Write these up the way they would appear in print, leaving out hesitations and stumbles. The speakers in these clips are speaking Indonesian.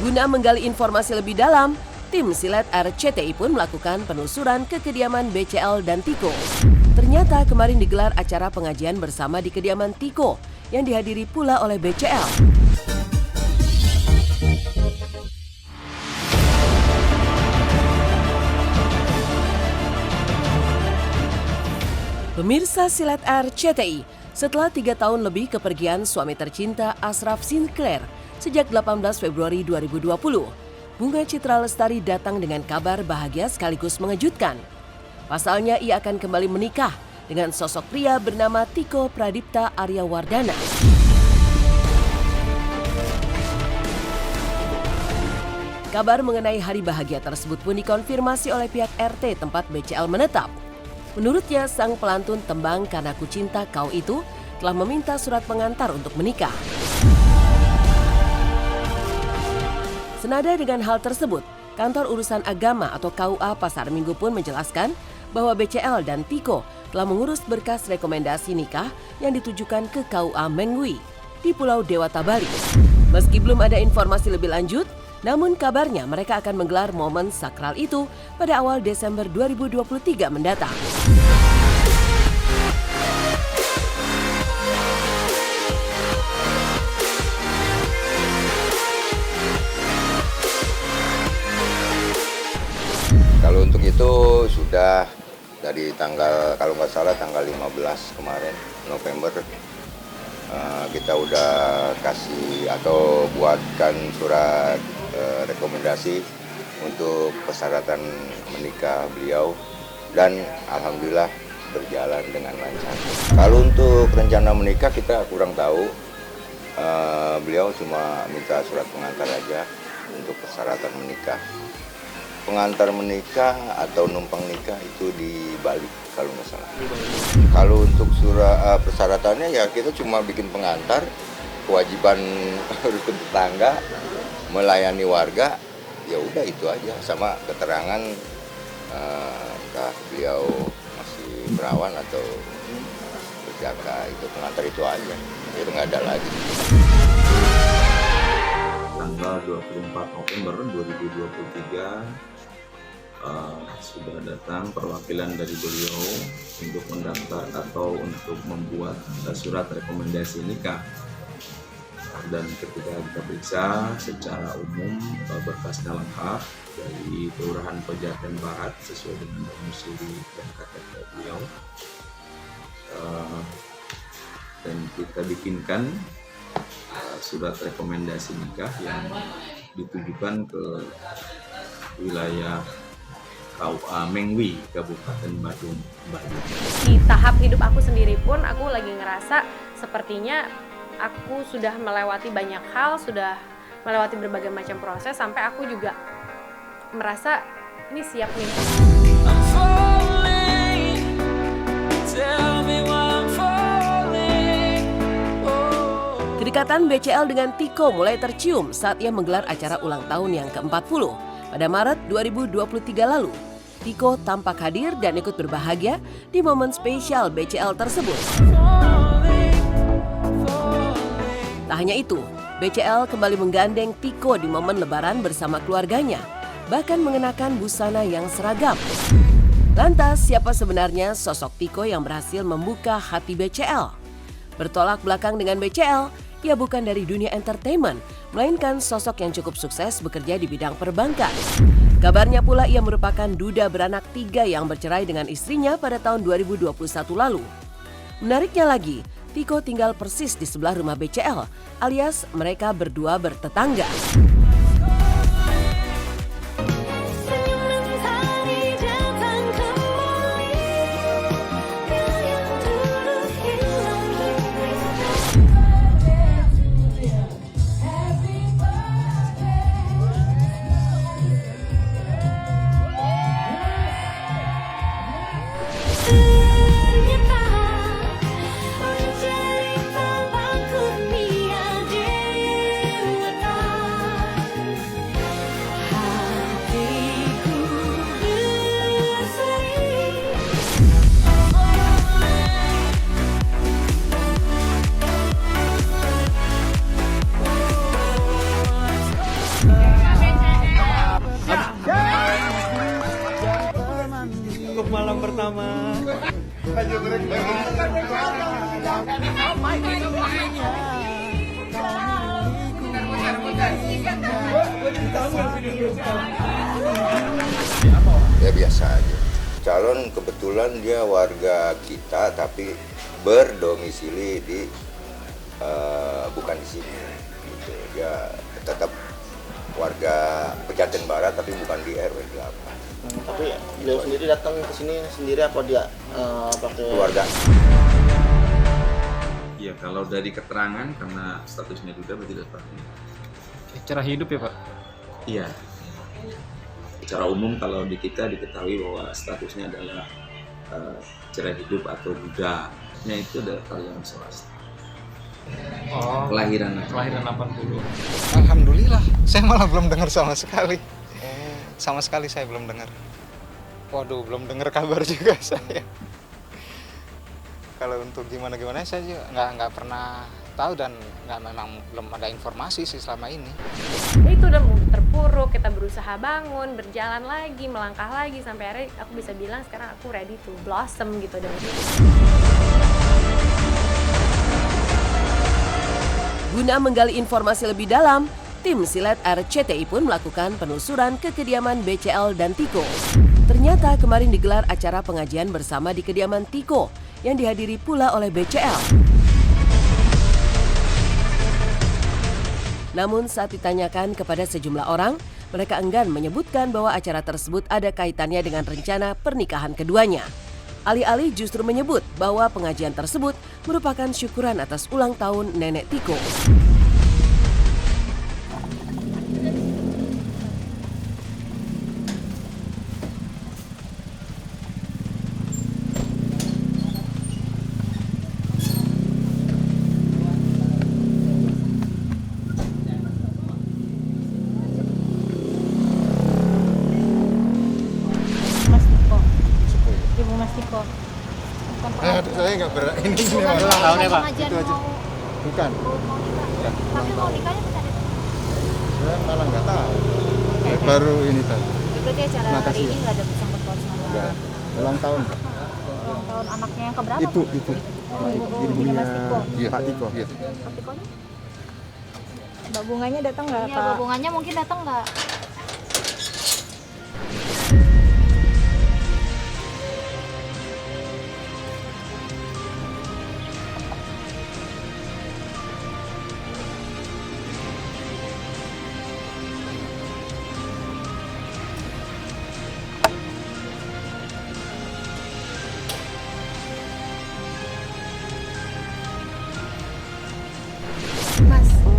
Guna menggali informasi lebih dalam, tim Silet RCTI pun melakukan penelusuran ke kediaman BCL dan Tiko. Ternyata kemarin digelar acara pengajian bersama di kediaman Tiko yang dihadiri pula oleh BCL. Pemirsa Silet RCTI, setelah 3 tahun lebih kepergian suami tercinta Ashraf Sinclair sejak 18 Februari 2020, Bunga Citra Lestari datang dengan kabar bahagia sekaligus mengejutkan. Pasalnya ia akan kembali menikah dengan sosok pria bernama Tiko Pradipta Aryawardana. Kabar mengenai hari bahagia tersebut pun dikonfirmasi oleh pihak RT tempat BCL menetap. Menurutnya, sang pelantun tembang "Karena Ku Cinta Kau" itu telah meminta surat pengantar untuk menikah. Senada dengan hal tersebut, Kantor Urusan Agama atau KUA Pasar Minggu pun menjelaskan bahwa BCL dan Tiko telah mengurus berkas rekomendasi nikah yang ditujukan ke KUA Mengwi di Pulau Dewata, Bali. Meski belum ada informasi lebih lanjut, namun kabarnya mereka akan menggelar momen sakral itu pada awal Desember 2023 mendatang. Kalau untuk itu sudah dari tanggal, kalau nggak salah tanggal 15 kemarin November, kita udah kasih atau buatkan surat rekomendasi untuk persyaratan menikah beliau, dan alhamdulillah berjalan dengan lancar. Kalau untuk rencana menikah kita kurang tahu, beliau cuma minta surat pengantar aja untuk persyaratan menikah. Pengantar menikah atau numpang nikah itu di Bali kalau nggak salah. Kalau untuk surat persyaratannya ya kita cuma bikin pengantar, kewajiban rukun tetangga, melayani warga, ya udah itu aja, sama keterangan entah beliau masih perawan atau berjaka, itu pengantar itu aja, itu nggak ada lagi. Tanggal 24 November 2023 sudah datang perwakilan dari beliau untuk mendaftar atau untuk membuat surat rekomendasi nikah. Dan ketika kita periksa secara umum berkasnya lengkap dari Kelurahan Pejaten Barat sesuai dengan domisili dan KTP beliau, dan kita bikinkan surat rekomendasi nikah yang ditujukan ke wilayah KUA Mengwi, Kabupaten Badung, Bali. Di tahap hidup aku sendiri pun aku lagi ngerasa sepertinya aku sudah melewati banyak hal, sudah melewati berbagai macam proses, sampai aku juga merasa ini siap nih. Kedekatan BCL dengan Tiko mulai tercium saat ia menggelar acara ulang tahun yang ke-40 pada Maret 2023 lalu. Tiko tampak hadir dan ikut berbahagia di momen spesial BCL tersebut. Tak hanya itu, BCL kembali menggandeng Tiko di momen Lebaran bersama keluarganya, bahkan mengenakan busana yang seragam. Lantas, siapa sebenarnya sosok Tiko yang berhasil membuka hati BCL? Bertolak belakang dengan BCL, ia bukan dari dunia entertainment, melainkan sosok yang cukup sukses bekerja di bidang perbankan. Kabarnya pula ia merupakan duda beranak 3 yang bercerai dengan istrinya pada tahun 2021 lalu. Menariknya lagi, Tiko tinggal persis di sebelah rumah BCL, alias mereka berdua bertetangga. pertama. Ya biasa aja. Calon kebetulan dia warga kita tapi berdomisili di bukan di sini. Gitu. Dia tetap warga Pejaten Barat tapi bukan di RW 8. Tapi beliau sendiri datang ke sini sendiri apa dia pakai Keluarga. Ya kalau dari keterangan karena statusnya duda berarti dapat. Cara hidup ya Pak? Iya. Secara umum kalau di kita diketahui bahwa statusnya adalah cerai hidup atau duda-nya itu adalah kalian swasta. Oh, Kelahiran 80. Alhamdulillah, saya malah belum dengar sama sekali. Sama sekali saya belum dengar. Waduh, belum dengar kabar juga saya. Kalau untuk gimana saya juga nggak pernah tahu dan memang belum ada informasi sih selama ini. Itu udah terpuruk, kita berusaha bangun, berjalan lagi, melangkah lagi sampai akhirnya aku bisa bilang sekarang aku ready to blossom gitu dari situ. Guna menggali informasi lebih dalam, tim Silet RCTI pun melakukan penelusuran ke kediaman BCL dan Tiko. Ternyata kemarin digelar acara pengajian bersama di kediaman Tiko yang dihadiri pula oleh BCL. Namun saat ditanyakan kepada sejumlah orang, mereka enggan menyebutkan bahwa acara tersebut ada kaitannya dengan rencana pernikahan keduanya. Alih-alih justru menyebut bahwa pengajian tersebut merupakan syukuran atas ulang tahun nenek Tiko. Mas Tiko. Ibu Mas Tiko. Saya nggak ini Bukan tahunnya Pak. Itu aja. Bukan. Tapi mau nikahnya bisa ada. Saya malah nggak tahu. Saya baru ini tadi. Berarti acara hari Makasih ini ya. nggak ada bersangkut paut sama Ulang tahun. ulang tahun anaknya yang keberapa? Itu. Ibunya Mas Tiko. Iya, Pak Tiko. Iya. Pak Tikonya? Mbak Bunganya datang nggak Iya, Pak? Mbak Bunganya mungkin datang nggak?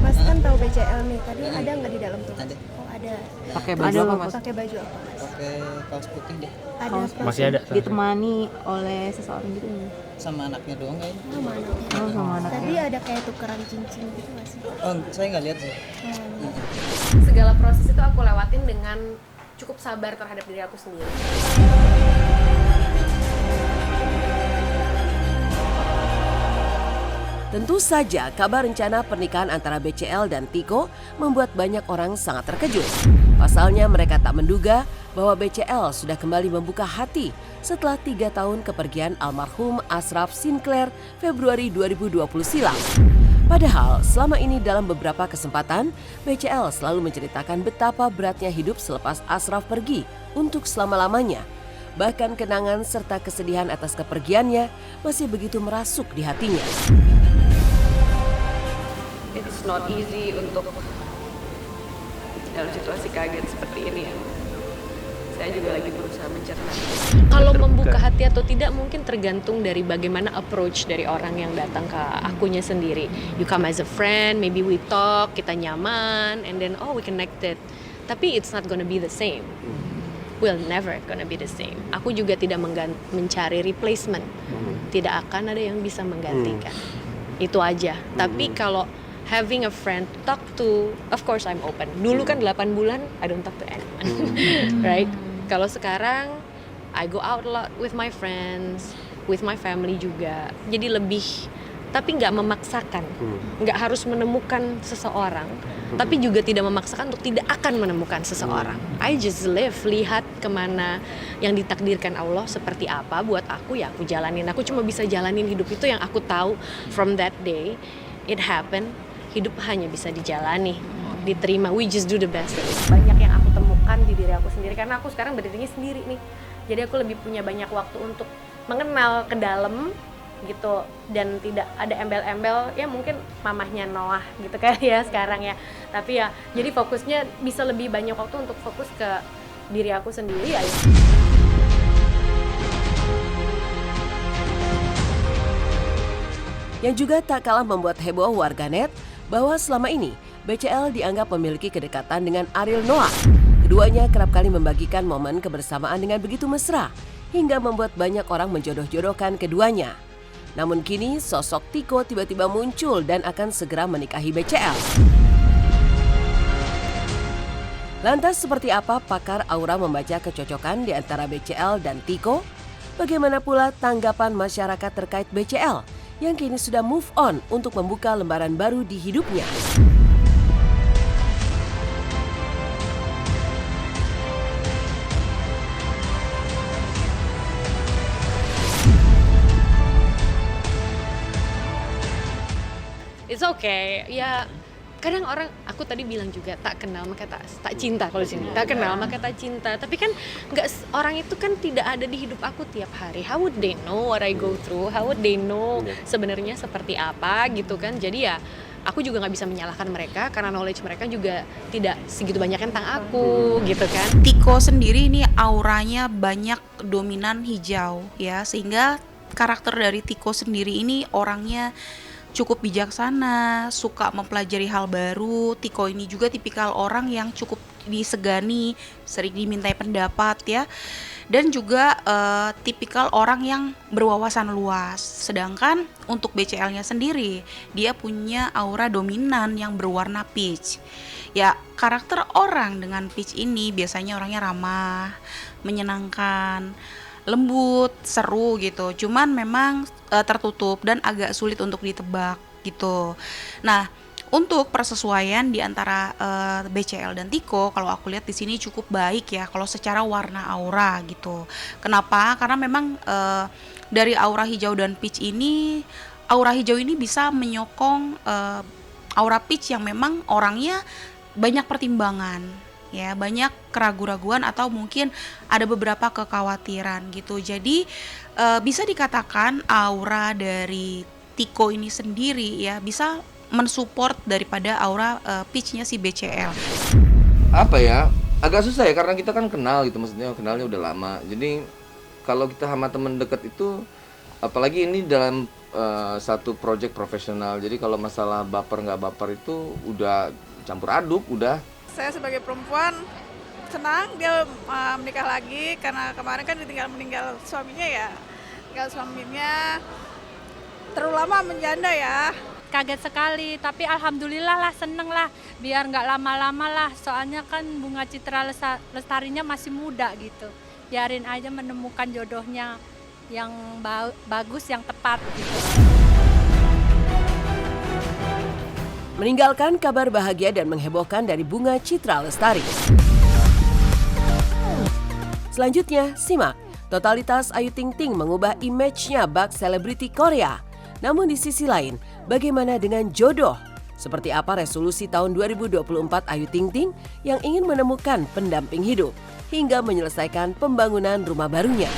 Mas kan tahu BCL nih. Tadi ada nggak di dalam tuh? Ada. Oh ada. Pakai baju apa Mas? Pakai baju apa? pakai kaos putih deh Ada. Masih ada. Ditemani oleh seseorang gitu. sama anaknya doang kayaknya. Oh, mana? Oh sama anaknya. Tadi ya? ada kayak tukeran cincin gitu nggak sih? Oh, saya nggak lihat sih. Segala proses itu aku lewatin dengan cukup sabar terhadap diri aku sendiri. Tentu saja kabar rencana pernikahan antara BCL dan Tiko membuat banyak orang sangat terkejut. Pasalnya mereka tak menduga bahwa BCL sudah kembali membuka hati setelah 3 tahun kepergian almarhum Ashraf Sinclair Februari 2020 silam. Padahal selama ini dalam beberapa kesempatan BCL selalu menceritakan betapa beratnya hidup selepas Ashraf pergi untuk selama-lamanya. Bahkan kenangan serta kesedihan atas kepergiannya masih begitu merasuk di hatinya. It's not easy untuk dalam situasi kaget seperti ini ya. Saya juga lagi berusaha mencerna. Kalau membuka hati atau tidak mungkin tergantung dari bagaimana approach dari orang yang datang ke akunya sendiri. You come as a friend, maybe we talk, kita nyaman, and then we connected. Tapi it's not gonna be the same. Will never gonna be the same. Aku juga tidak mencari replacement. Tidak akan ada yang bisa menggantikan. Itu aja. Tapi kalau having a friend to talk to, of course I'm open. Dulu kan 8 bulan, I don't talk to anyone, right? Kalau sekarang, I go out a lot with my friends, with my family juga. Jadi lebih tapi nggak memaksakan, nggak harus menemukan seseorang, tapi juga tidak memaksakan untuk tidak akan menemukan seseorang. I just lihat kemana yang ditakdirkan Allah seperti apa buat aku, ya aku jalanin. Aku cuma bisa jalanin hidup itu yang aku tahu from that day it happened. Hidup hanya bisa dijalani, diterima. We just do the best. Banyak yang aku temukan di diri aku sendiri karena aku sekarang berdirinya sendiri nih. Jadi aku lebih punya banyak waktu untuk mengenal ke dalam gitu, dan tidak ada embel-embel ya mungkin mamahnya Noah gitu kan ya sekarang ya, tapi ya jadi fokusnya bisa lebih banyak waktu untuk fokus ke diri aku sendiri ya. Yang juga tak kalah membuat heboh warganet bahwa selama ini BCL dianggap memiliki kedekatan dengan Ariel Noah. Keduanya kerap kali membagikan momen kebersamaan dengan begitu mesra hingga membuat banyak orang menjodoh-jodohkan keduanya. Namun kini sosok Tiko tiba-tiba muncul dan akan segera menikahi BCL. Lantas seperti apa pakar aura membaca kecocokan di antara BCL dan Tiko? Bagaimana pula tanggapan masyarakat terkait BCL yang kini sudah move on untuk membuka lembaran baru di hidupnya? It's okay, ya kadang orang, aku tadi bilang juga tak kenal maka tak cinta kalau sini, tak kenal maka tak cinta. Tapi kan nggak, orang itu kan tidak ada di hidup aku tiap hari. How would they know what I go through? How would they know sebenarnya seperti apa gitu kan? Jadi ya aku juga nggak bisa menyalahkan mereka karena knowledge mereka juga tidak segitu banyak tentang aku gitu kan. Tiko sendiri ini auranya banyak dominan hijau ya, sehingga karakter dari Tiko sendiri ini orangnya cukup bijaksana, suka mempelajari hal baru. Tiko ini juga tipikal orang yang cukup disegani, sering dimintai pendapat ya. Dan juga tipikal orang yang berwawasan luas. Sedangkan untuk BCL-nya sendiri, dia punya aura dominan yang berwarna peach. Ya, karakter orang dengan peach ini biasanya orangnya ramah, menyenangkan, lembut, seru gitu. Cuman memang tertutup dan agak sulit untuk ditebak gitu. Nah, untuk persesuaian di antara BCL dan Tiko, kalau aku lihat di sini cukup baik ya kalau secara warna aura gitu. Kenapa? Karena memang dari aura hijau dan peach ini, aura hijau ini bisa menyokong aura peach yang memang orangnya banyak pertimbangan. Ya, banyak keraguan-raguan atau mungkin ada beberapa kekhawatiran gitu. Jadi bisa dikatakan aura dari Tiko ini sendiri ya bisa mensupport daripada aura peach-nya si BCL. Apa ya, agak susah ya karena kita kan kenal gitu, maksudnya kenalnya udah lama. Jadi kalau kita sama temen deket itu, apalagi ini dalam satu project profesional, jadi kalau masalah baper nggak baper itu udah campur aduk, udah. Saya sebagai perempuan senang dia menikah lagi karena kemarin kan meninggal suaminya ya. Suaminya terlalu lama menjanda ya. Kaget sekali, tapi alhamdulillah lah, seneng lah. Biar nggak lama-lama lah, soalnya kan Bunga Citra Lestarinya masih muda gitu. Biarin aja menemukan jodohnya yang bagus, yang tepat gitu. Meninggalkan kabar bahagia dan menghebohkan dari Bunga Citra Lestari. Selanjutnya, simak totalitas Ayu Ting Ting mengubah image-nya bak selebriti Korea. Namun di sisi lain, bagaimana dengan jodoh? Seperti apa resolusi tahun 2024 Ayu Ting Ting yang ingin menemukan pendamping hidup hingga menyelesaikan pembangunan rumah barunya?